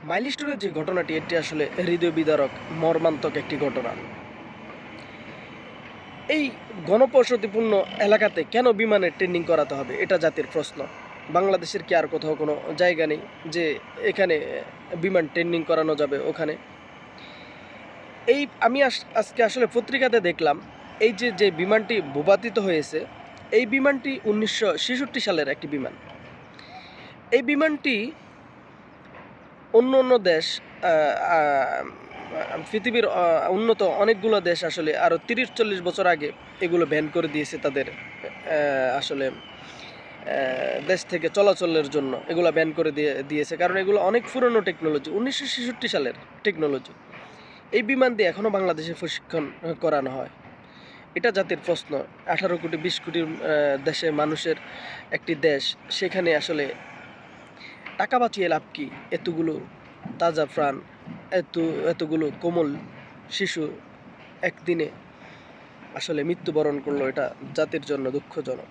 মাইলস্টোনের যে ঘটনাটি এটি আসলে হৃদয় বিদারক মর্মান্তক একটি ঘটনা। এই ঘনবসতিপূর্ণ এলাকাতে কেন বিমানের ট্রেনিং করাতে হবে, এটা জাতির প্রশ্ন। বাংলাদেশের কি আর কোথাও কোনো জায়গা নেই যে এখানে বিমান ট্রেনিং করানো যাবে? ওখানে এই আমি আজকে আসলে পত্রিকাতে দেখলাম, এই যে বিমানটি ভূপাতিত হয়েছে, এই বিমানটি 1966 সালের একটি বিমান। এই বিমানটি অন্য অন্য দেশ, পৃথিবীর উন্নত অনেকগুলো দেশ আসলে আরও 30-40 বছর আগে এগুলো ব্যান করে দিয়েছে তাদের আসলে দেশ থেকে চলাচলের জন্য এগুলো ব্যান করে দিয়েছে, কারণ এগুলো অনেক পুরনো টেকনোলজি, 1966 সালের টেকনোলজি। এই বিমান দিয়ে এখনও বাংলাদেশে প্রশিক্ষণ করানো হয়। এটা জাতির প্রশ্ন। 18 কোটি 20 কোটি দেশে মানুষের একটি দেশ, সেখানে আসলে টাকা বাঁচিয়ে লাভ কি? এতগুলো তাজা প্রাণ, এতগুলো কোমল শিশু একদিনে আসলে মৃত্যুবরণ করলো, এটা জাতির জন্য দুঃখজনক।